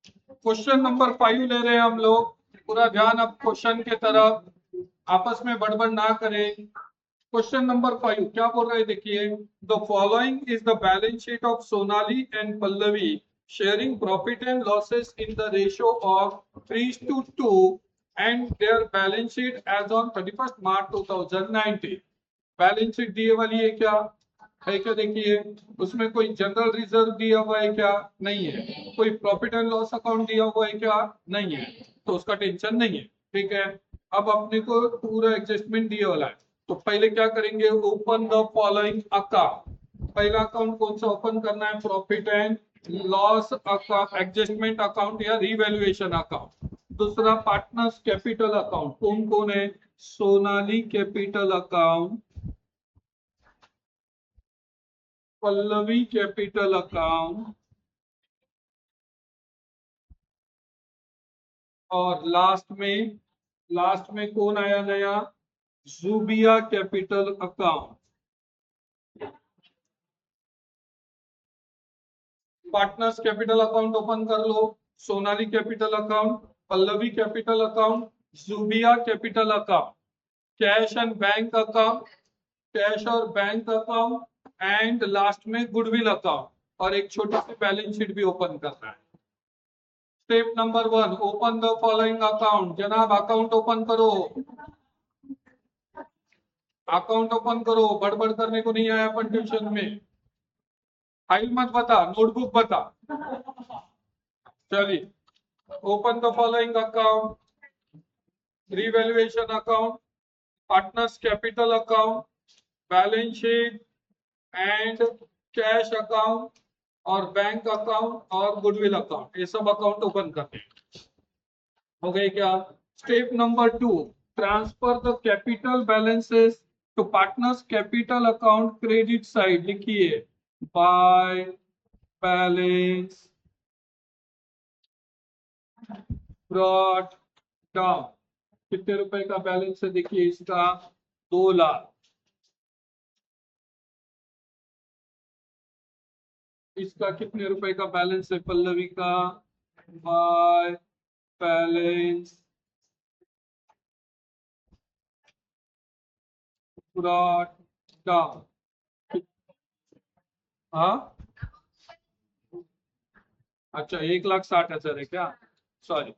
Question number 5 ले रहे हैं हम लोग। पूरा ध्यान अब क्वेश्चन के तरफ, आपस में बड़बड़ ना करें। क्वेश्चन नंबर 5 क्या बोल रहे हैं, देखिए। The following is the balance sheet of Sonali and Pallavi sharing profit and losses in the ratio of 3:2 and their balance sheet as on 31 March 2019। Balance sheet दिए वाली है क्या, है क्या, देखिए। उसमें कोई जनरल रिजर्व दिया हुआ है क्या, नहीं है। कोई प्रॉफिट एंड लॉस अकाउंट दिया हुआ है क्या, नहीं है। तो उसका टेंशन नहीं है, ठीक है। अब अपने को पूरा एडजस्टमेंट दिया वाला है, तो पहले क्या करेंगे, ओपन द फॉलोइंग अकाउंट। पहला अकाउंट कौन सा ओपन करना है, profit and loss account, adjustment account या रिवैल्यूएशन अकाउंट। दूसरा पार्टनर्स कैपिटल अकाउंट, कौन कौन है, Sonali capital account, Pallavi capital account, और लास्ट में कौन आया नया, Zubia capital account. Partners capital account open कर लो, Sonali capital account, Pallavi capital account, Zubia capital account, cash and bank account, cash और बैंक अकाउंट, एंड लास्ट में गुडविल अकाउंट, और एक छोटी सी बैलेंस शीट भी ओपन करना है। Step number 1, open the following account. जनाब अकाउंट ओपन करो, अकाउंट ओपन करो, बड़बड़ करने को नहीं आया अपन ट्यूशन में। फाइल मत बता, नोटबुक बता। चलिए, open the following account, revaluation account, partners capital account, balance sheet and cash account और बैंक अकाउंट और गुडविल अकाउंट, ये सब अकाउंट ओपन करते हैं। हो गए क्या। Step number 2, transfer the capital balances to partners capital account credit side. लिखिए, बाय बैलेंस ब्रॉट डाउन। कितने रुपए का बैलेंस है, देखिए इसका 2 लाख। इसका कितने रुपए का बैलेंस है, पल्लवी का, बाय बैलेंस ब्रॉट डाउन। हाँ, अच्छा 1,60,000 है क्या, सॉरी,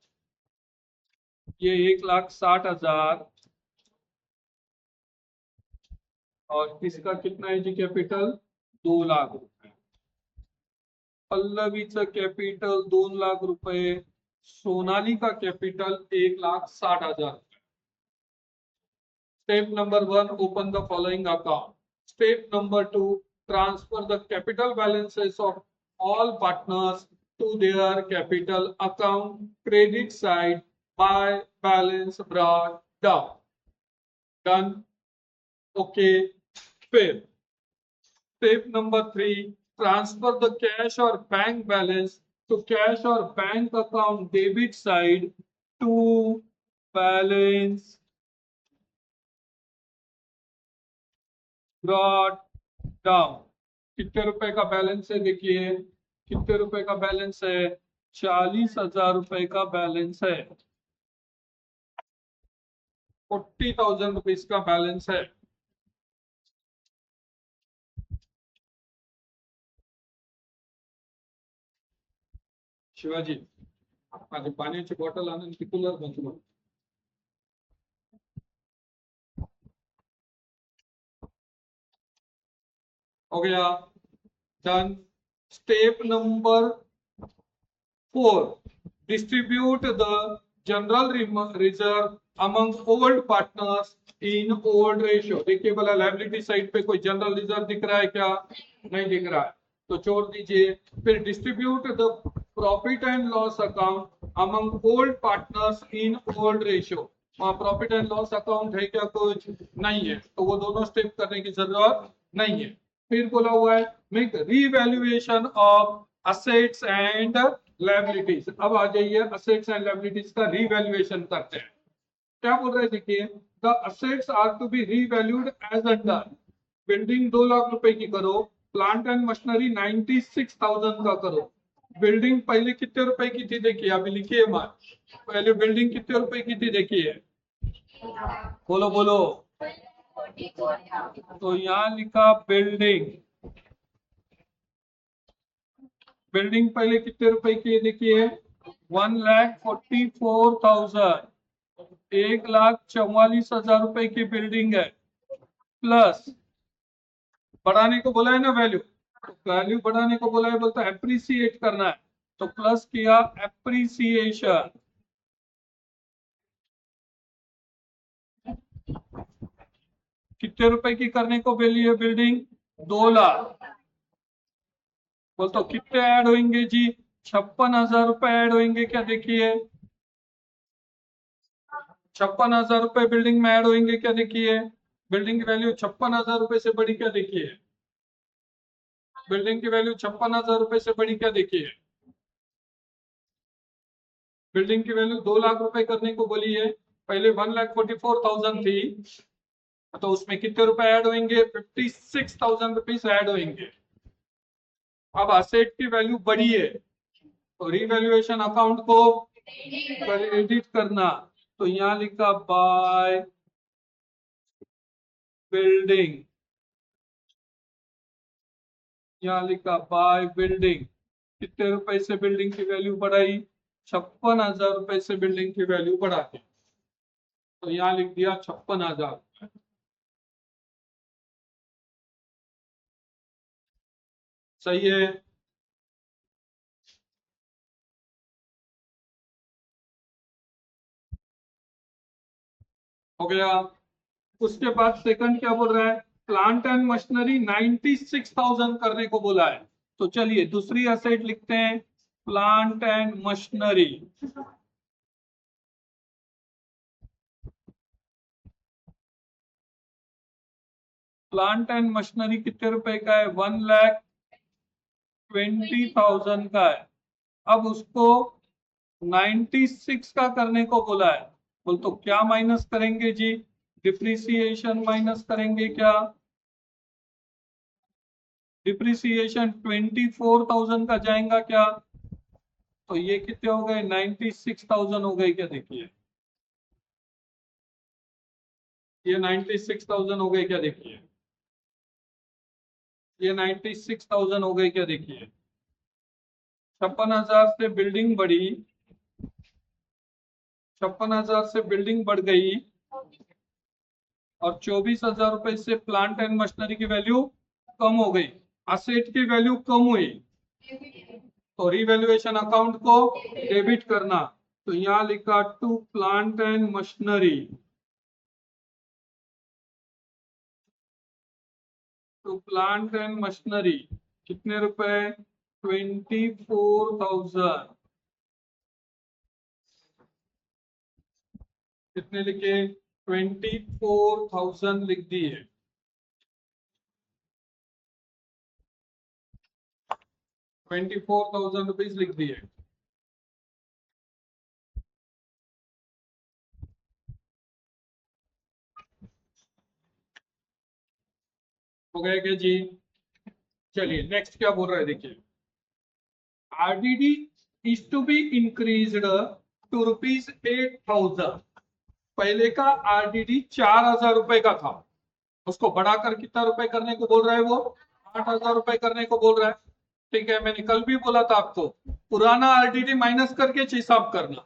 ये 1,60,000। और इसका कितना है जी कैपिटल, 2 लाख रुपए। पल्लवीचं कैपिटल 2 लाख रुपए, सोनाली का capital 1,60,000। Step number 1, open the following account. Step number 2, transfer the capital balances of all partners to their capital account credit side by balance brought down. Done. Okay. Fifth. Step number 3, transfer the cash or bank balance to cash or bank account debit side to balance brought down. कितने रुपए का balance है, देखिए कितने रुपए का balance है, 40,000 रुपए का बैलेंस है, 40,000 रुपीज का बैलेंस है। शिवाजी, माझी पाण्याची बॉटल आणून ती कूलर बंद कर। हो गया, done. Step number 4, distribute the general reserve among old partners in old ratio। देखिए बोला लायबिलिटी साइड पे कोई जनरल रिजर्व दिख रहा है क्या, नहीं दिख रहा है, तो छोड़ दीजिए। फिर distribute the profit and loss account among old partners in old ratio. वहां प्रॉफिट एंड लॉस अकाउंट है क्या, कुछ नहीं है, तो वो दोनों स्टेप करने की जरूरत नहीं है। फिर बोला हुआ है make revaluation of assets and liabilities. अब आ जाइए, असेट्स एंड लायबिलिटीज का रीवैल्यूएशन करते हैं। क्या बोल रहे हैं, देखिए, the assets are to be revalued as under. Building 2 lakh रुपए की करो, प्लांट एंड मशीनरी 96,000 का करो, बिल्डिंग पहले कितने रुपए की थी देखिए, अभी लिखिए मत, पहले बिल्डिंग कितने रुपए की थी देखिए, बोलो बोलो। तो यहाँ लिखा बिल्डिंग, बिल्डिंग पहले कितने रुपए की है देखिए, 1,44,000, 1,44,000 रुपए की बिल्डिंग है, प्लस बढ़ाने को बोला है ना वैल्यू, तो वैल्यू बढ़ाने को बोला है, बोलता है एप्रिसिएट करना है, तो प्लस किया एप्रिसिएशन, कितने रुपए की करने को बोली है बिल्डिंग, 2 लाख, बोल तो कितने ऐड होंगे जी, 56,000 रुपए ऐड होंगे क्या देखिए, 56,000 रुपए बिल्डिंग में ऐड होंगे क्या देखिए, बिल्डिंग की वैल्यू 56,000 रुपए से बड़ी क्या देखिए, बिल्डिंग की वैल्यू 56,000 रुपए से बड़ी क्या देखिए, बिल्डिंग की वैल्यू 2 लाख रुपए करने को बोली है, पहले 1,44,000 थी, तो उसमें कितने रुपए ऐड होंगे, 56,000 रुपीज ऐड होंगे। अब असेट की वैल्यू बढ़ी है, तो रिवैल्यूएशन अकाउंट को एडिट करना, तो यहाँ लिखा बाय बिल्डिंग, यहाँ लिखा बाय बिल्डिंग, कितने रुपए से बिल्डिंग की वैल्यू बढ़ाई, 56,000 रुपए से बिल्डिंग की वैल्यू बढ़ा दी, तो यहाँ लिख दिया 56,000, सही है। हो गया। उसके बाद सेकंड क्या बोल रहा है, प्लांट एंड मशीनरी 96,000 करने को बोला है, तो चलिए दूसरी असेट लिखते हैं, plant and machinery, plant and machinery कितने रुपए का है, 1,20,000 का है, अब उसको 96 का करने को बोला है, बोल तो क्या माइनस करेंगे जी, डिप्रिसिएशन माइनस करेंगे क्या, डिप्रिसिएशन 24,000 का जाएगा क्या, तो ये कितने हो गए, 96,000 हो गए क्या देखिए, ये 96,000 हो गए क्या देखिए, ये 96,000 हो गए क्या देखिए, 56,000 से बिल्डिंग बढ़ी, 56,000 से बिल्डिंग बढ़ गई, और 24,000 रुपए से प्लांट एंड मशीनरी की वैल्यू कम हो गई, असेट की वैल्यू कम हुई, तो रिवैल्यूएशन अकाउंट को डेबिट करना, तो यहाँ लिखा to plant and machinery, to plant and machinery कितने रुपए, 24,000, कितने लिखे, 24,000 लिख दिए, 24,000 रुपीज लिख दिए। हो गया क्या जी, चलिए नेक्स्ट क्या बोल रहा है देखिए, RDD is to be increased to ₹8,000, पहले का आरडीडी 4,000 रुपए का था, उसको बढ़ाकर कितना रुपए करने को बोल रहा है, वो 8,000 रुपए करने को बोल रहा है, ठीक है, मैंने कल भी बोला था आपको, पुराना आरडीडी माइनस करके हिसाब करना,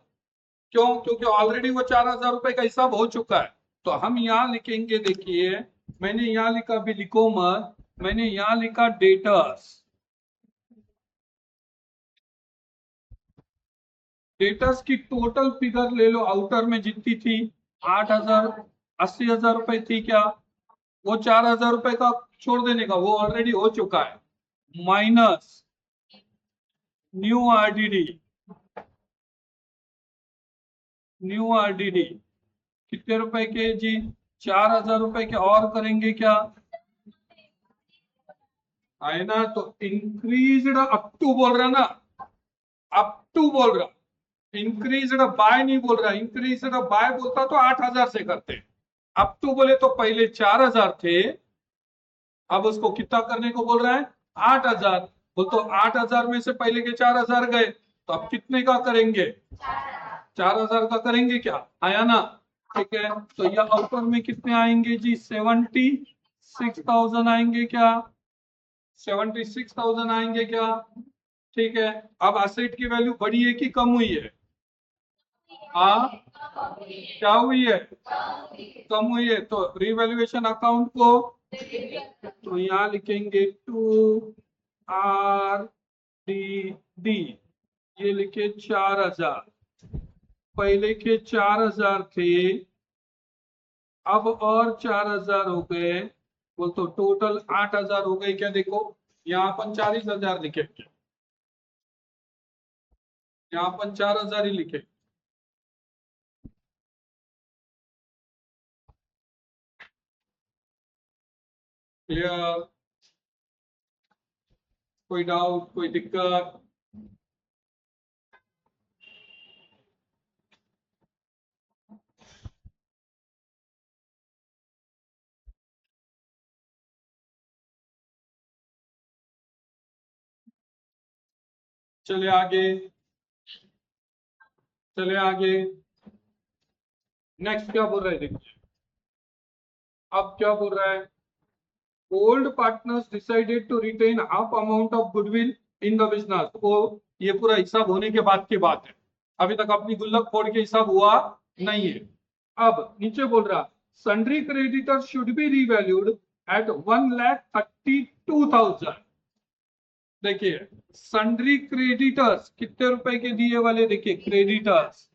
क्यों, क्योंकि ऑलरेडी वो 4,000 रुपए का हिसाब हो चुका है, तो हम यहाँ लिखेंगे देखिए, मैंने यहाँ लिखा, अभी लिखो मत, मैंने यहाँ लिखा डेटर्स, डेटर्स की टोटल फिगर ले लो, आउटर में जितनी थी 8,000, 80,000 रुपए थी क्या, वो 4,000 रुपए का छोड़ देने का, वो ऑलरेडी हो चुका है, minus new RDD, new RDD कितने रुपए के जी, 4,000 रुपए के, और करेंगे क्या, है ना, तो इंक्रीज्ड अप टू बोल रहा ना, अप टू बोल रहा, इंक्रीज्ड बाय नहीं बोल रहा, इंक्रीज्ड बाय बोलता तो 8,000 से करते, अप टू बोले तो पहले 4,000 थे, अब उसको कितना करने को बोल रहा है, 8,000, बोल तो 8,000 में से पहले के 4,000 गए, तो अब कितने का करेंगे? 4,000 का करेंगे क्या? आया ना? ठीक है, तो यह आउटर में कितने आएंगे जी? 76,000 आएंगे क्या? 76,000 आएंगे क्या? ठीक है, अब असेट की वैल्यू बढ़ी है कि कम हुई है? हाँ, क्या हुई है? कम हुई है। तो रिवैल्यूएशन अकाउंट को तो यहाँ लिखेंगे 2RDD, ये लिखे 4,000, पहले के 4,000 थे, अब और 4,000 हो गए, बोल तो टोटल 8,000 हो गए क्या? देखो यहाँ अपन 40,000 लिखेंगे, यहाँ अपन 4,000 ही लिखे। क्लियर? कोई डाउट, कोई दिक्कत? चले आगे, चले आगे। नेक्स्ट क्या बोल रहे हैं देखिए, अब क्या बोल रहा है? Old partners decided to retain half amount of goodwill in the business. वो ये पूरा हिसाब होने के बाद की बात है, अभी तक अपनी गुल्लक फोड़ के हिसाब हुआ नहीं है। अब नीचे बोल रहा, sundry creditor should be revalued at 1,32,000। देखिए सन्ड्री क्रेडिटर्स कितने रुपए के दिए वाले? देखिए क्रेडिटर्स,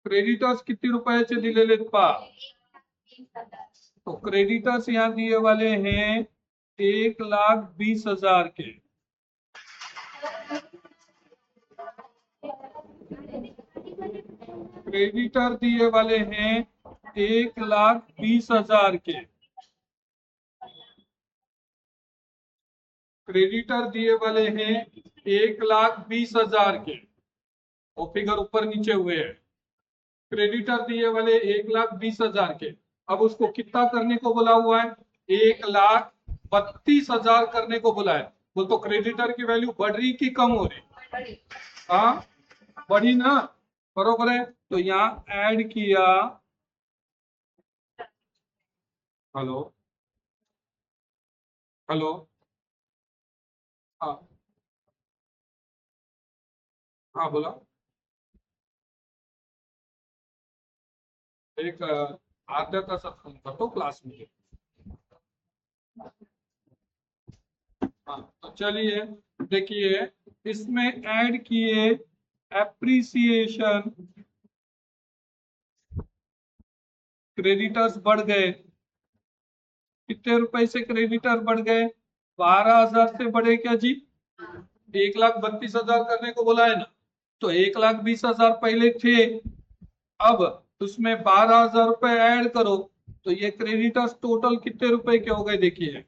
क्रेडिटर्स कितने रुपए से दिलेले पा? तो क्रेडिटर्स यहाँ दिए वाले हैं 1,20,000 के। क्रेडिटर दिए वाले हैं 1,20,000 के। क्रेडिटर दिए वाले हैं 1,20,000 के, वो फिगर ऊपर नीचे हुए हैं। क्रेडिटर दिए वाले 1,20,000 के, अब उसको कितना करने को बोला हुआ है? 1,32,000 करने को बोला है। बोल तो क्रेडिटर की वैल्यू बढ़ रही कि कम हो रही? हाँ, बढ़ी ना, बरोबर है। तो यहाँ ऐड किया, हेलो हेलो, हाँ हाँ बोला। एक आधा का सत्संग कर दो क्लास में। हाँ तो चलिए देखिए, इसमें ऐड किए एप्रिसिएशन, क्रेडिटर्स बढ़ गए। कितने रुपए से क्रेडिटर बढ़ गए? 12,000 से बढ़े क्या जी? 1,32,000 करने को बोला है ना, तो 1,20,000 पहले थे, अब उसमें 12,000 रुपए ऐड करो, तो ये क्रेडिटर्स टोटल कितने रुपए के हो गए? देखिए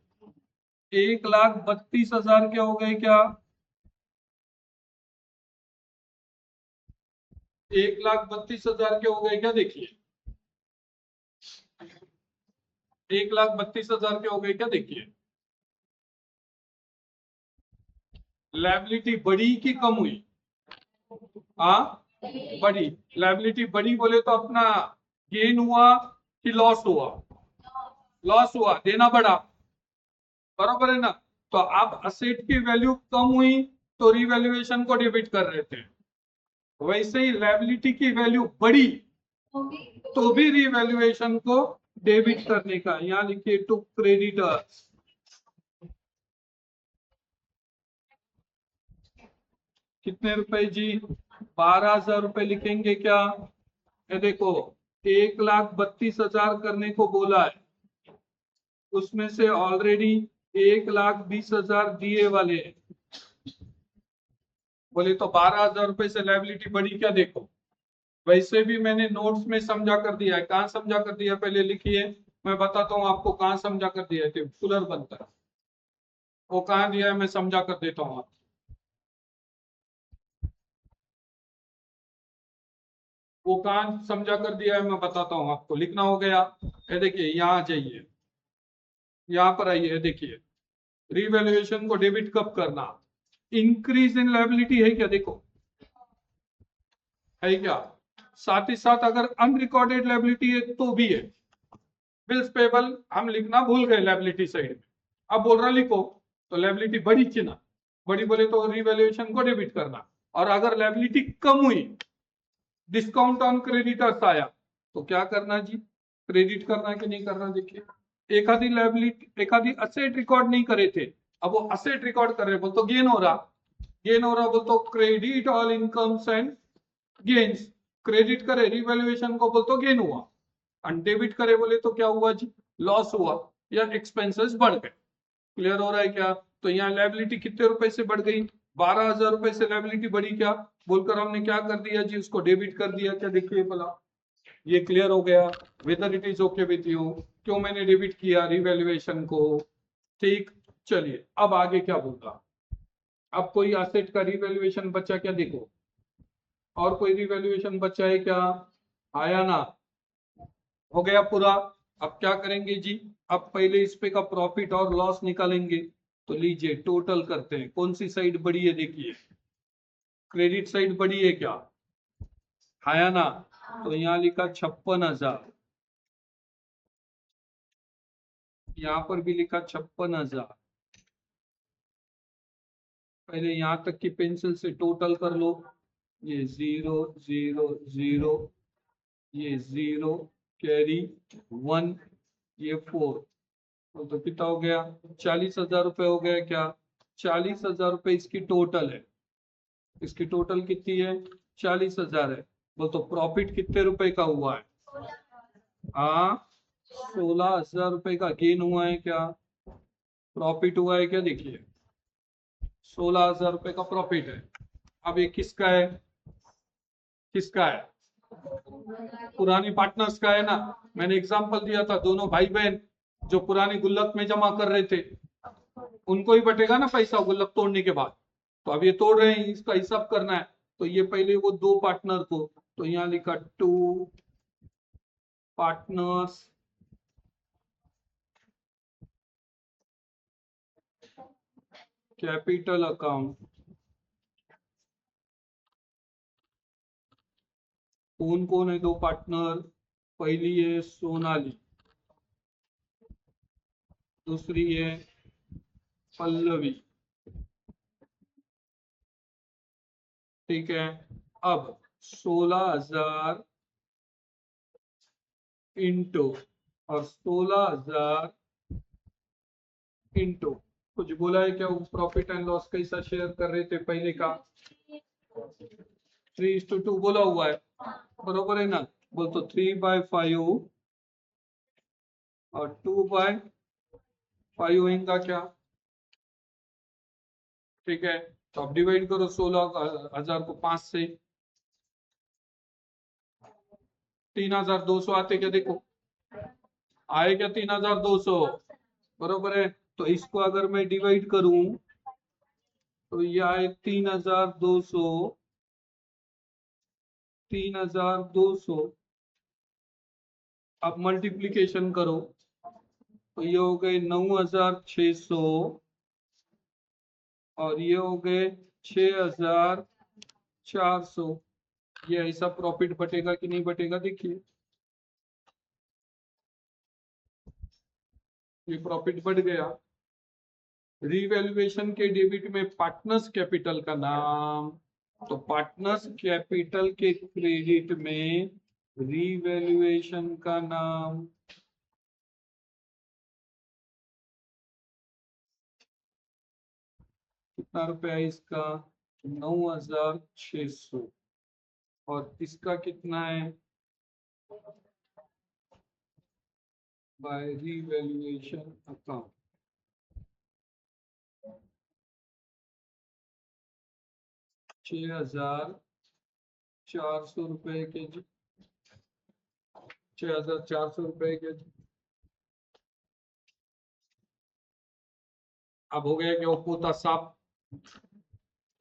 1,32,000 के हो गए क्या? 1,32,000 के हो गए क्या? देखिए 1,32,000 के हो गए क्या? देखिए लायबिलिटी बढ़ी कि कम हुई? हाँ, बढ़ी। लायबिलिटी बढ़ी बोले तो अपना गेन हुआ कि लॉस हुआ? लॉस हुआ, देना बढ़ा, बराबर है ना। तो अब असेट की वैल्यू कम हुई तो रिवैल्यूएशन को डेबिट कर रहे थे, वैसे ही लायबिलिटी की वैल्यू बढ़ी तो भी रिवैल्यूएशन को डेबिट करने का। यहाँ लिखिए टू क्रेडिटर्स, कितने रुपए जी? 12,000 रुपए लिखेंगे क्या? ये देखो 1,32,000 करने को बोला है, उसमें से ऑलरेडी 1,20,000 दिए वाले हैं, बोले तो 12,000 रुपए से लायबिलिटी बढ़ी क्या? देखो वैसे भी मैंने नोट्स में समझा कर दिया है। कहाँ समझा कर दिया पहले लिखिए, मैं बताता हूँ आपको कहाँ समझा कर दिया है। कूलर बनता है, वो कहाँ दिया है मैं समझा कर देता हूँ आपको। वो कहाँ समझा कर दिया है मैं बताता हूँ आपको। लिखना हो गया? ये देखिए यहाँ जाइए, यहाँ पर आइए, देखिए रीवैल्यूएशन को डेबिट कब करना? इंक्रीज इन लायबिलिटी है क्या? देखो है क्या? साथ ही साथ अगर अनरिकॉर्डेड लायबिलिटी है तो भी है। बिल्स पेबल हम लिखना भूल गए लायबिलिटी साइड में, अब बोल रहा लिखो, तो लायबिलिटी बड़ी चिन्ह, बड़ी बोले तो रिवैल्यूएशन को डेबिट करना। और अगर लायबिलिटी कम हुई, डिस्काउंट ऑन क्रेडिटर्स आया, तो क्या करना जी? क्रेडिट करना कि नहीं करना? देखिए, एक आधी लायबिलिटी, एक आधी असेट रिकॉर्ड नहीं करे थे, अब वो असेट रिकॉर्ड कर रहे, बोल तो गेन हो रहा, गेन हो रहा, बोल तो credit all incomes and gains, credit करे रिवैल्यूएशन को, बोल तो गेन हुआ, और डेबिट करे बोले तो क्या हुआ जी? लॉस हुआ या एक्सपेंसेस बढ़ गए। क्लियर हो रहा है क्या? तो यहाँ लायबिलिटी कितने रुपए से बढ़ गई? 12,000 रुपए से लायबिलिटी बढ़ी क्या? बोलकर हमने क्या कर दिया जी? उसको डेबिट कर दिया क्या? देखिए भला, ये क्लियर हो गया? Whether it is okay with you? क्यों मैंने डेबिट किया रिवैल्यूएशन को? ठीक, चलिए अब आगे क्या बोलता। अब कोई एसेट का रिवैल्यूएशन बचा क्या? देखो, और कोई रिवैल्यूएशन बचा है क्या? आया ना? हो गया पूरा। अब क्या करेंगे जी? अब पहले इस पे का प्रॉफिट और लॉस निकालेंगे। तो लीजिए टोटल करते हैं, कौन सी साइड बड़ी है? देखिए, क्रेडिट साइड बड़ी है क्या? आया ना? तो यहाँ लिखा 56,000, यहाँ पर भी लिखा 56,000। पहले यहां तक की पेंसिल से टोटल कर लो। ये 0 0 0, ये 0 कैरी 1, ये 4, तो कितना हो गया? 40,000 रुपए हो गया क्या? 40,000 रुपए इसकी टोटल है। इसकी टोटल कितनी है? 40,000 है। बोल तो प्रॉफिट कितने रुपए का हुआ है? हाँ, 16,000 रुपए का गेन हुआ है क्या? प्रॉफिट हुआ है क्या? देखिए, 16,000 रुपए का प्रॉफिट है। अब ये किसका है? किसका है? पुरानी पार्टनर्स का है ना? मैंने एग्जांपल दिया था, दोनों भाई बहन जो पुरानी गुल्लक में जमा कर रहे थे, उनको ही बटेगा ना पैसा गुल्लक तोड़ने के बाद। तो अब ये तोड़ रहे हैं, इसका हिसाब करना है, तो ये पहले वो दो पार्टनर को, तो यहाँ लिखा 2 पार्टनर्स कैपिटल अकाउंट। कौन कौन है दो पार्टनर? पहली है सोनाली, दूसरी है पल्लवी। ठीक है, अब 16,000 इंटू और 16,000 इंटू, कुछ बोला है क्या? प्रॉफिट एंड लॉस कैसा शेयर कर रहे थे पहले का? 3:2 बोला हुआ है, बरोबर है ना? बोल तो 3/5 और 2/5 होगा क्या? ठीक है, तो अब डिवाइड करो 16,000 को 5 से, 3,200 आते क्या? देखो आए क्या? 3,200, बरोबर है? तो इसको अगर मैं डिवाइड करूं तो ये आए 3,200, 3,200। अब मल्टीप्लीकेशन करो तो ये हो गए 9,600 और ये हो गए 6,400। ये ऐसा प्रॉफिट बटेगा कि नहीं बटेगा? देखिए, ये प्रॉफिट बढ़ गया। रीवैल्यूएशन के डेबिट में पार्टनर्स कैपिटल का नाम, तो पार्टनर्स कैपिटल के क्रेडिट में रीवैल्यूएशन का नाम। कितना रुपया है इसका? 9,600। और इसका कितना है? बाय रीवैल्यूएशन अकाउंट 6,400 रुपए के जी, 6,400 रुपए के जी। अब हो गया कि वो पोता साफ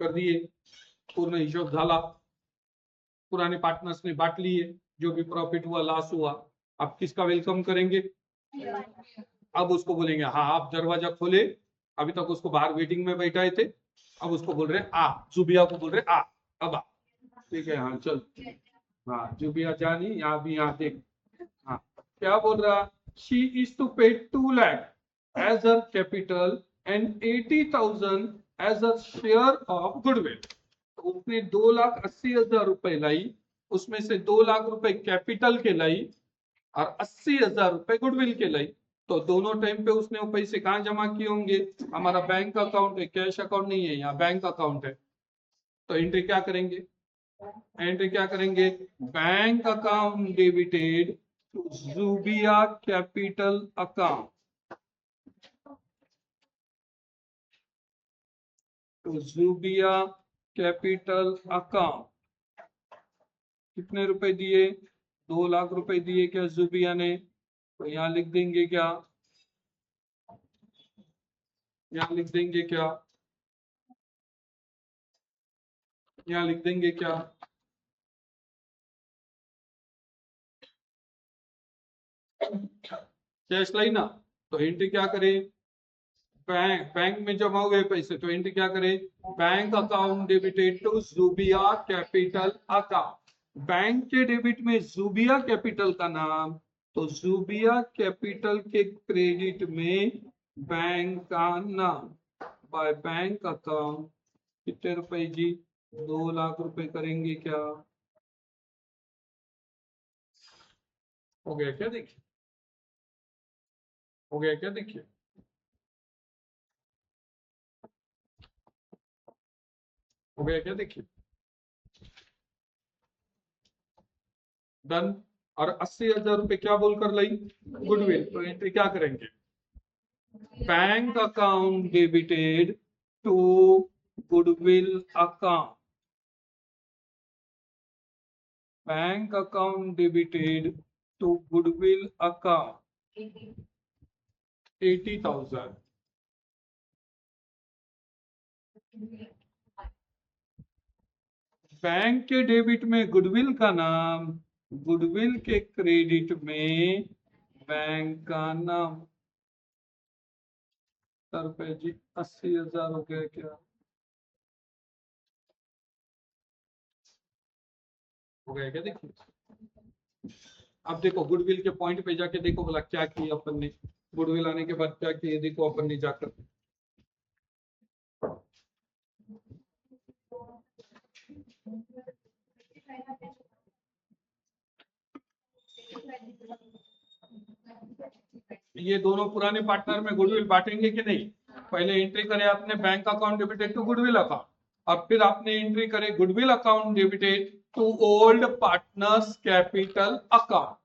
कर दिए, पूर्ण हिशोब झाला, पुराने पार्टनर्स ने बांट लिए, जो भी प्रॉफिट हुआ लॉस हुआ। अब किसका वेलकम करेंगे? अब उसको बोलेंगे हाँ आप दरवाजा खोले, अभी तक उसको बाहर वेटिंग में बैठाए थे, अब उसको बोल रहे आ, जुबिया को बोल रहे आ, अब आ। ठीक है, हाँ चल, हाँ जुबिया जानी, यहाँ भी, यहाँ देख, हाँ क्या बोल रहा, she is to pay 2 lakh as a capital and 80,000 as a share of goodwill. उसने 2,80,000 रुपए लाई, उसमें से 2 लाख रुपए कैपिटल के लाई और 80,000 रुपए गुडविल के लाई। तो दोनों टाइम पे उसने वो पैसे कहाँ जमा किए होंगे, हमारा बैंक अकाउंट है, कैश अकाउंट नहीं है, यहाँ बैंक अकाउंट है। तो एंट्री क्या करेंगे, एंट्री क्या करेंगे, bank account debited to Zubia capital account, to Zubia capital account. कितने रुपए दिए, 2 लाख रुपए दिए क्या जुबिया ने, तो यहाँ लिख देंगे क्या, यहाँ लिख देंगे क्या, यहाँ लिख देंगे क्या, कैश लाई ना। तो एंट्री क्या करे, बैंक में जमा हुए पैसे, तो एंट्री क्या करे, bank account debited to Zubia capital account. Bank के डेबिट में जुबिया कैपिटल का नाम, तो जुबिया कैपिटल के क्रेडिट में बैंक का नाम, बाय बैंक अकाउंट। कितने रुपए जी, 2 लाख रुपए करेंगे क्या, हो गया क्या, देखिए हो गया क्या, देखिए हो गया क्या, देखिए डन। और 80,000 रुपए क्या बोलकर लाई, गुडविल। तो एंट्री क्या करेंगे, bank account debited to goodwill account, bank account debited to goodwill account 80,000। Bank के डेबिट में गुडविल का नाम, गुडविल के क्रेडिट में बैंक का नाम। रुपए जी 80,000 हो गया क्या, हो गया क्या, देखिए। अब देखो गुडविल के पॉइंट पे जाके देखो बोला क्या किया अपन ने, गुडविल आने के बाद क्या किए देखो अपन ने जाकर, ये दोनों पुराने पार्टनर में गुडविल बांटेंगे कि नहीं। पहले एंट्री करे आपने bank account debited to goodwill account, और फिर आपने एंट्री करे goodwill account debited to old partners capital account.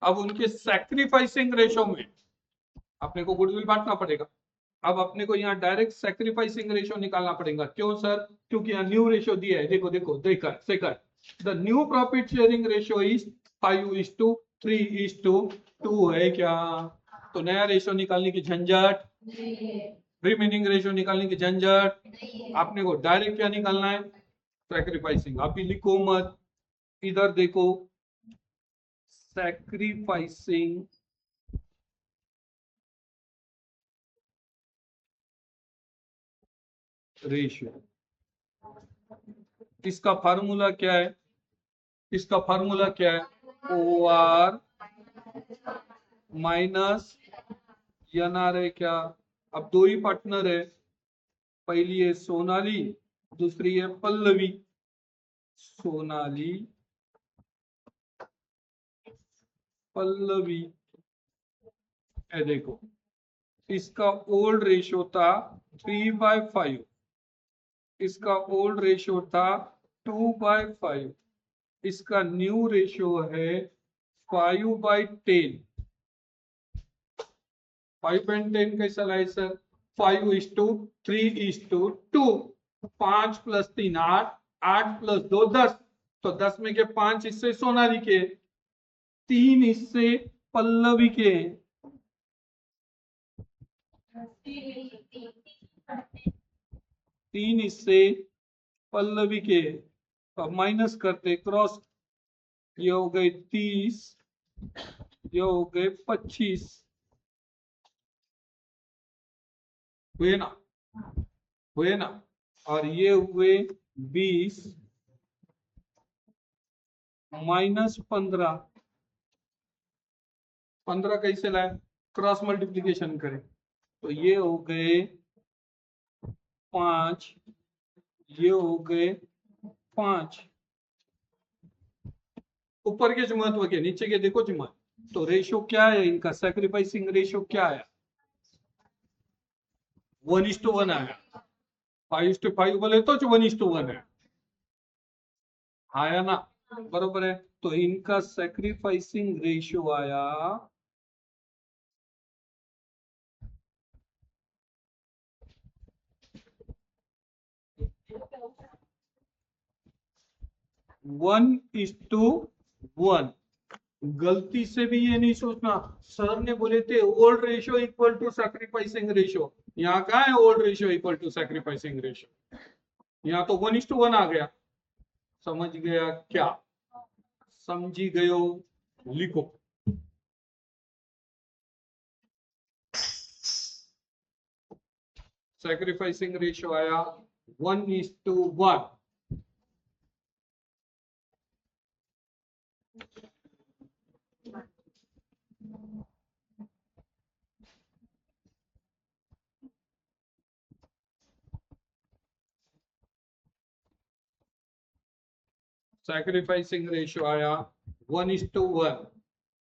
अब उनके सैक्रिफाइसिंग रेशो में अपने को गुडविल बांटना पड़ेगा। अब अपने को यहाँ डायरेक्ट सैक्रिफाइसिंग रेशो निकालना पड़ेगा, क्यों सर, क्योंकि यहाँ न्यू रेशो दिया है, देखो देखो देखा second, the new profit sharing ratio is 5:3:2 है क्या। तो नया रेशो निकालने की झंझट, रिमेनिंग रेशो निकालने की झंझट, आपने को डायरेक्ट क्या निकालना है, सैक्रिफाइसिंग। अभी लिखो मत, इधर देखो, सैक्रिफाइसिंग रेशियो। इसका फार्मूला क्या है, इसका फार्मूला क्या है, O R minus N R है क्या। अब दो ही पार्टनर है, पहली है सोनाली, दूसरी है पल्लवी। सोनाली पल्लवी, ए देखो इसका ओल्ड रेशियो था 3/5, इसका ओल्ड रेशियो था 2/5, इसका न्यू रेशियो है 5/10। 5/10 कैसा लाए सर, 5:3:2, 5 + 3 8, 8 + 2 10, तो 10 में के 5 हिस्से सोनाली के, 3 हिस्से पल्लवी के। तीन हिस्से पल्लवी के, तो माइनस करते क्रॉस, ये हो गए 30, ये हो गए 25, हुए ना। हुए ना, और ये हुए 20 माइनस 15, 15 कैसे लाए, क्रॉस मल्टीप्लीकेशन करें तो ये हो गए 5, ये हो गए 5, ऊपर के जो महत्व के नीचे के देखो जो महत्व, तो रेशो क्या है इनका, सैक्रिफाइसिंग रेशो क्या आया, 1:1 आया, 5:5 बोले तो 1:1 है, आया ना, बरोबर है। तो इनका सैक्रिफाइसिंग रेशियो आया 1:1। गलती से भी ये नहीं सोचना सर ने बोले थे old ratio equal to sacrificing ratio, यहाँ कहा है old ratio equal to sacrificing ratio, यहाँ तो 1:1 आ गया, समझ गया क्या, समझी गयो, लिखो। सैक्रिफाइसिंग रेशियो आया 1:1। सैक्रिफाइसिंग रेशियो आया 1:1।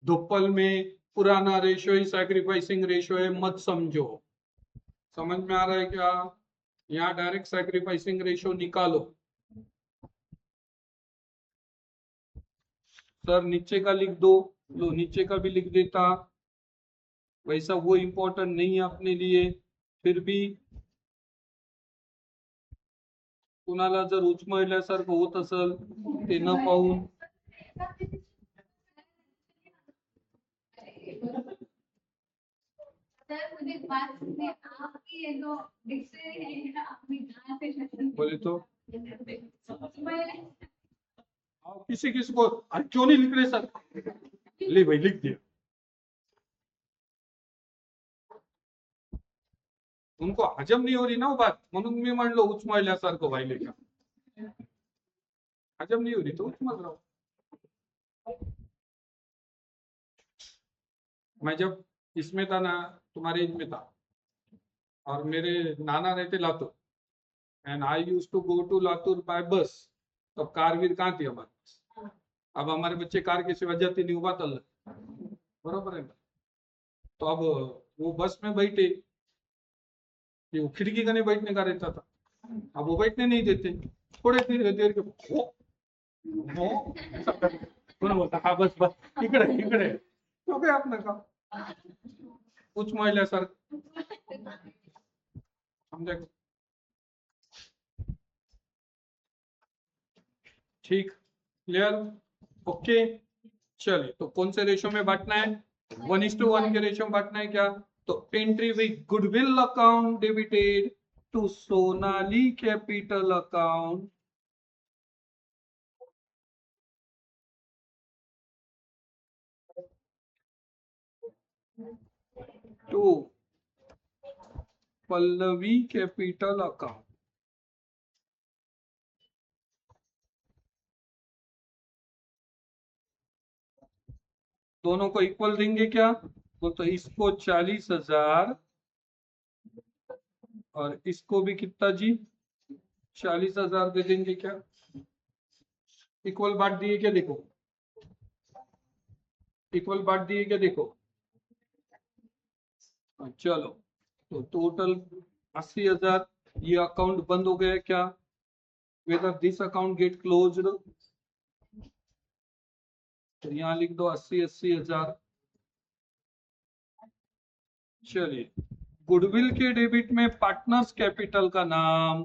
धुप्पल में पुराना रेशियो ही सैक्रिफाइसिंग रेशियो है, मत समझो, समझ में आ रहा है क्या, यहाँ डायरेक्ट सैक्रिफाइसिंग रेशियो निकालो। सर नीचे का लिख दो, लो नीचे का भी लिख देता, वैसा वो इम्पोर्टेंट नहीं है अपने लिए, फिर भी कुणाला जर उच्च महिल्यासारखं होत असेल ते न पाहून बोले तो किसी किसी को क्यों नहीं लिख रहे सर, ले भाई लिख दिया, उनको हजम नहीं हो रही ना वो बात, म्हणून मी म्हणलो उच्च महिल्यासारखं व्हायले का, हजम नहीं हो रही तो उच्च मत रहो। मैं जब इसमें था ना, तुम्हारे एज में था, और मेरे नाना रहते Latur, and I use to go to Latur by bus, तो कार वीर कहाँ थी हमारे पास, अब हमारे बच्चे कार के सिवा जाते नहीं, हुआ तल, बरोबर है ना, तो अब वो बस में बैठे, ये वो खिड़की का नहीं बैठने का रहता था, अब वो बैठने नहीं देते, थोड़े देर देर के हो ऐसा करके, कोण बोलता हा बस बस इकडे इकडे, तो काय आपलं का उच्च महिल्यासारखं, समझे, ठीक, क्लियर, ओके। चलिए तो कौन से रेशो में बांटना है, 1:1 के रेशो में बांटना है क्या, तो entry with goodwill account debited to Sonali capital account to Pallavi capital account, दोनों को इक्वल देंगे क्या, तो इसको 40,000 और इसको भी कितना जी 40,000 दे देंगे क्या, इक्वल बांट दिए क्या, देखो इक्वल बांट दिए क्या, देखो, चलो तो टोटल 80,000, ये अकाउंट बंद हो गया क्या, whether this account get closed, तो यहाँ लिख दो 80,000। चलिए गुडविल के डेबिट में पार्टनर्स कैपिटल का नाम,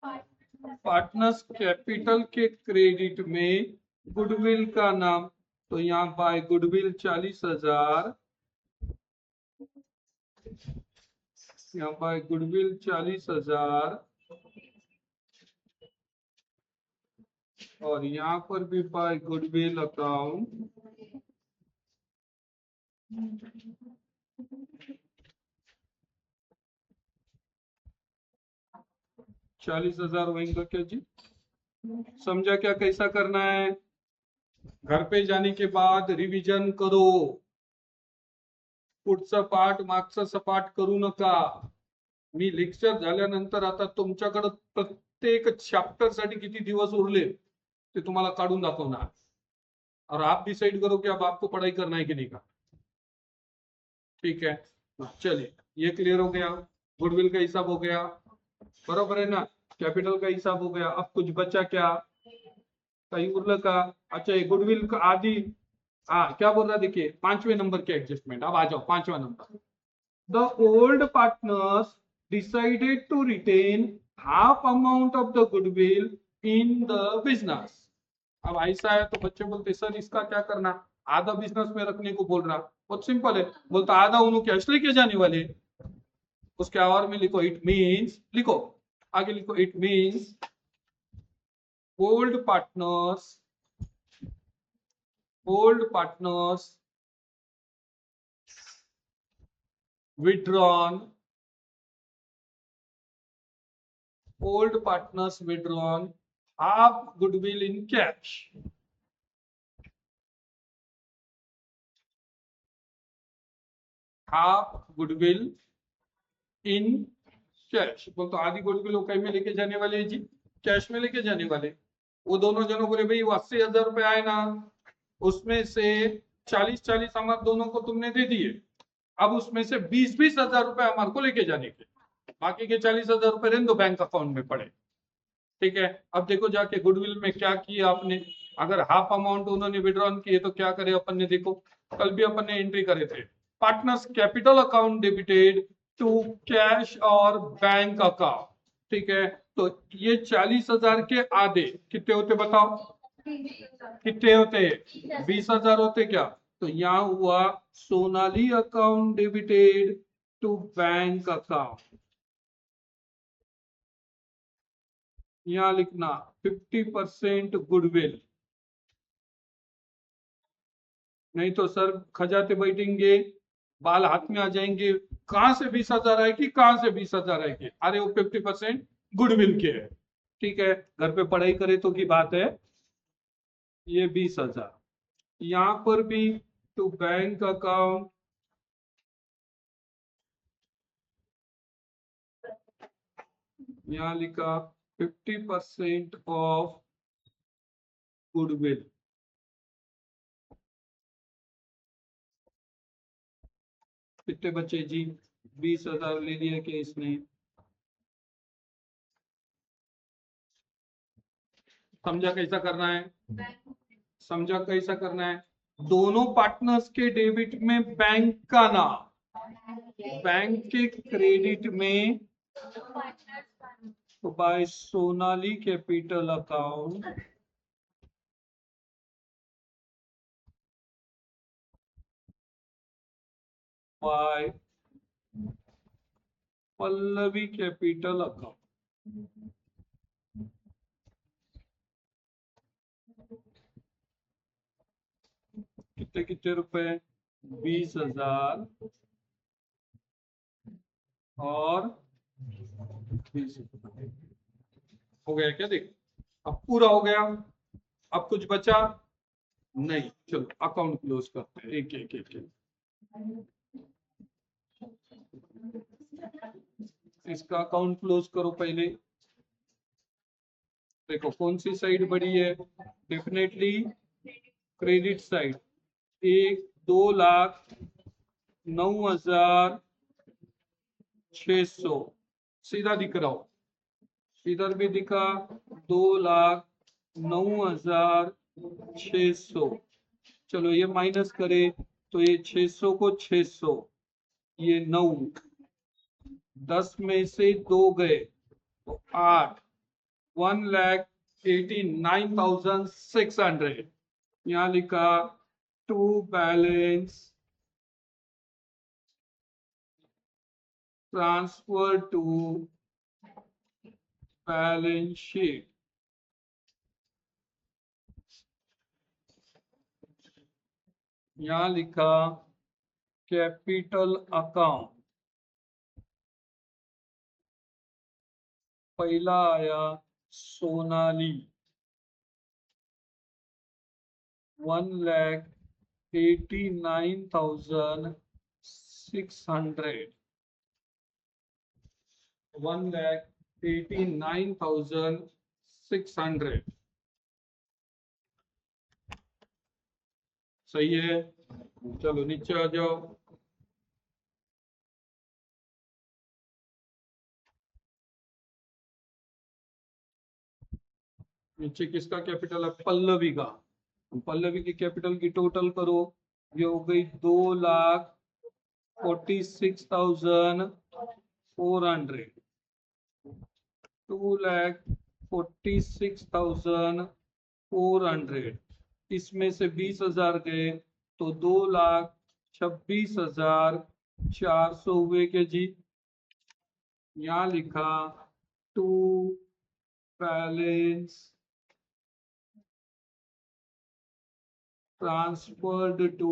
पार्टनर्स कैपिटल के क्रेडिट में गुडविल का नाम, तो यहाँ बाय गुडविल 40,000, यहाँ बाय गुडविल 40,000, और यहाँ पर भी बाय गुडविल अकाउंट 40,000 होएंगे क्या जी? समझा क्या कैसा करना है? घर पे जाने के बाद रिवीजन करो. पुढचा पाठ मागचा सपाट करू नका. मी लेक्चर झाल्यानंतर आता तुमच्याकडे प्रत्येक चॅप्टर साठी किती दिवस उरले ते तुम्हाला काढून दाखवणार. और आप डिसाइड करो कि अब आपको पढ़ाई करना है कि नहीं का. ठीक है, चलिए ये क्लियर हो गया. गुडविल का हिसाब हो गया, बराबर है ना. कैपिटल का हिसाब हो गया. अब कुछ बचा क्या? कहीं उरल का? अच्छा, ये गुडविल का आदि. हाँ, क्या बोल रहा देखिए, 5वें नंबर के एडजस्टमेंट. अब आ जाओ 5वां number. The old partners decided to retain half amount of the goodwill in the business. अब ऐसा है तो बच्चे बोलते सर इसका क्या करना? आधा बिजनेस में रखने को बोल रहा. बहुत सिंपल है. बोलता आधा उन्होंने कैश लेके जाने वाले. उसके और में लिखो इट मीन्स, लिखो आगे लिखो it means old partners withdrawn half goodwill in cash. half goodwill in cash. बोलते आधी गुडविल वो कहीं में लेके जाने वाले जी, कैश में लेके जाने वाले. वो दोनों जनों बोले भाई 80,000 रुपए आए ना, उसमें से 40,40 हमारे दोनों को तुमने दे दिए. अब उसमें से 20,000 रुपए हमारे को लेके जाने के, बाकी के 40,000 रुपए रहने दो बैंक अकाउंट में पड़े. ठीक है. अब देखो जाके गुडविल में क्या किया आपने. अगर हाफ अमाउंट उन्होंने विड्रॉन किए तो क्या करे अपन ने, देखो कल भी अपन ने एंट्री करे थे. Partners capital account debited to cash और बैंक अकाउंट. ठीक है. तो ये 40,000 के आधे कितने होते बताओ? कितने होते? 20,000 होते क्या? तो यहाँ हुआ Sonali account debited to bank account. यहां लिखना 50% गुडविल. नहीं तो सर खजाते बैठेंगे, बाल हाथ में आ जाएंगे. कहां से 20,000 आएगी, कहां से 20,000 आएगी? अरे वो 50% गुडविल के है. ठीक है, घर पे पढ़ाई करे तो की बात है. ये 20,000 यहां पर भी टू बैंक अकाउंट. यहां लिखा 50% ऑफ गुडविल. कितने बच्चे जी? 20,000 ले लिया क्या इसने? समझा कैसा करना है? समझा कैसा करना है? दोनों पार्टनर्स के डेबिट में बैंक का नाम, बैंक के क्रेडिट में तो by Sonali capital account by Pallavi capital account. कितने कितने रुपए? 20,000 और 20,000 हो गया क्या? देख अब पूरा हो गया. अब कुछ बचा नहीं. चलो अकाउंट क्लोज करते हैं एक एक एक. इसका अकाउंट क्लोज करो पहले. देखो कौन सी साइड बड़ी है? Definitely credit side. 1,09,600 सीधा दिख रहा हो. इधर भी दिखा 2,09,600. चलो ये माइनस करे तो ये 600 को 600, ये 9, 10 में से 2 गए तो 8, 1,89,600. यहां लिखा to balance transfer to balance sheet. यहां लिखा कैपिटल अकाउंट. पहला आया सोनाली 1,89,600 1,89,600 सही है। चलो नीचे आ जाओ। नीचे किसका कैपिटल है? पल्लवी का। पल्लवी की कैपिटल की टोटल करो, ये हो गई 2,46,400 2,46,400। इसमें से 20,000 गए तो 2,26,400 हुए के जी। यहाँ लिखा to balance transferred to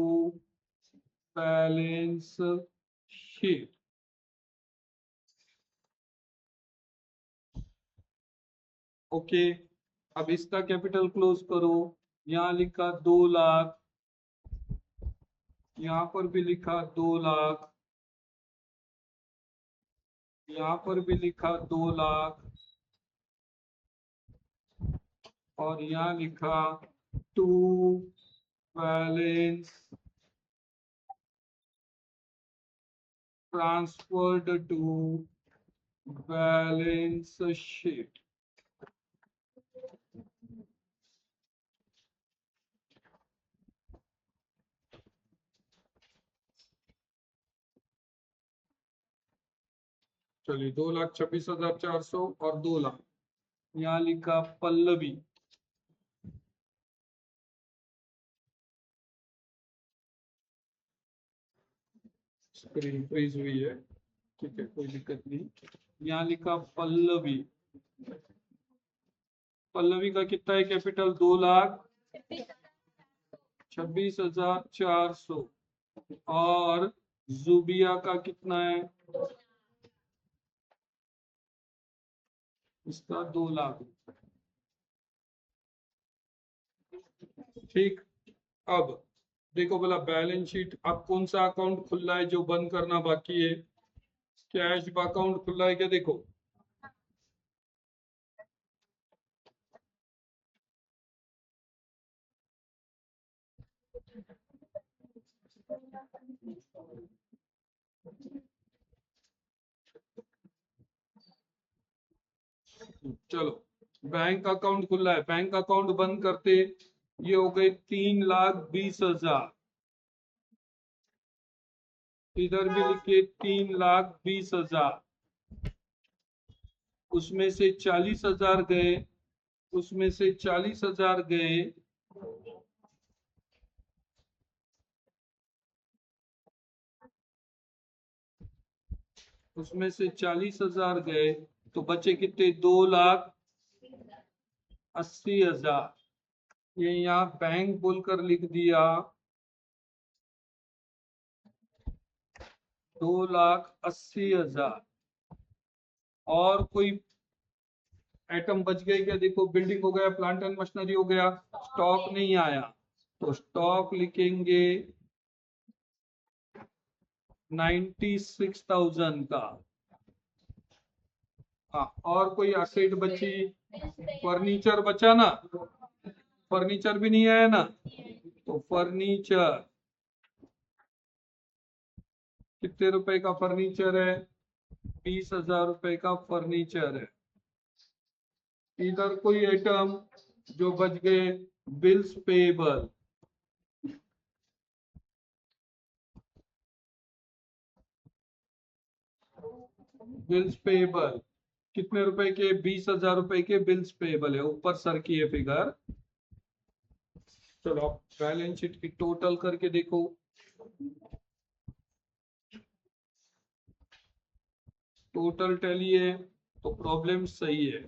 balance sheet। Okay, अब इसका कैपिटल क्लोज करो। यहाँ लिखा 2 लाख, यहाँ पर भी लिखा 2 लाख, यहाँ पर भी लिखा 2 लाख, और यहाँ लिखा to balance transferred to balance sheet. चलिए 2,26,400 और 2 लाख। यहाँ लिखा पल्लवी स्क्रीन फ्रीज हुई है, ठीक है कोई दिक्कत नहीं। यहाँ लिखा पल्लवी, पल्लवी का कितना है कैपिटल? 2,26,400। और जुबिया का कितना है? इसका 2 लाख। ठीक, अब देखो बोला बैलेंस शीट। अब कौन सा अकाउंट खुला है जो बंद करना बाकी है? कैश अकाउंट खुला है क्या? देखो चलो, बैंक अकाउंट खुला है, बैंक अकाउंट बंद करते। ये हो गए 3,20,000। इधर भी लिखिए 3,20,000। उसमें से 40,000 गए, उसमें से 40,000 गए, उसमें से 40,000 गए तो बचे कितने? 2,80,000। ये यहाँ बैंक बोलकर लिख दिया 2,80,000। और कोई आइटम बच गए क्या? देखो बिल्डिंग हो गया, प्लांट एंड मशीनरी हो गया, स्टॉक नहीं आया तो स्टॉक लिखेंगे 96,000 का। हाँ, और कोई असेट बची? फर्नीचर बचा ना? फर्नीचर भी नहीं आया ना, तो फर्नीचर कितने रुपए का फर्नीचर है? 20,000 रुपए का फर्नीचर है। इधर कोई आइटम जो बच गए? Bills payable. बिल्स पेबल कितने रुपए के? 20,000 रुपए के बिल्स पेबल है, ऊपर सर की है फिगर। चलो बैलेंस शीट की टोटल करके देखो। टोटल टैली है तो प्रॉब्लम सही है,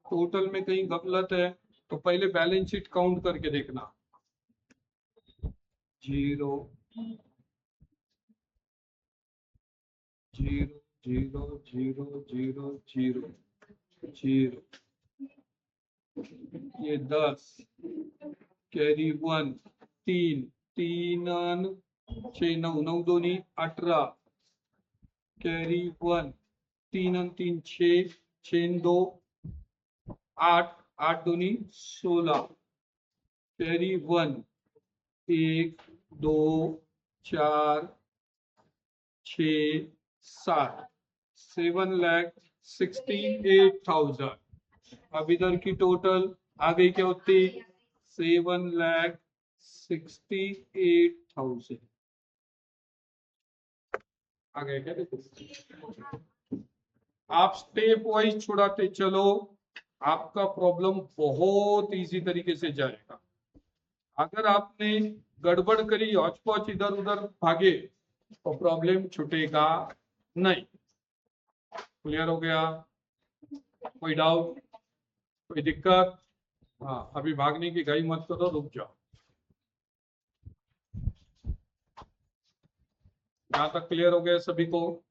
टोटल में कहीं गलत है तो पहले बैलेंस शीट काउंट करके देखना। 0 0 0 0 0 0। 0, ये 10, कैरी 1, 3, 3 6 9 9 दोन्ही 18, कैरी 1, 3 3 6 6 2 8, 8 दोन्ही 16, कैरी 1, 1 2 4 6 7, 7,68,000। अब इधर की टोटल आ गई क्या होती? 7,68,000 आ गए क्या? देखो, आप स्टेप वाइज छुड़ाते चलो, आपका प्रॉब्लम बहुत इजी तरीके से जाएगा। अगर आपने गड़बड़ करी, हौच पौच इधर उधर भागे, तो प्रॉब्लम छूटेगा नहीं। क्लियर हो गया? कोई डाउट, कोई दिक्कत? हाँ, अभी भागने की घाई मत करो, रुक जाओ। यहाँ तक क्लियर हो गया सभी को?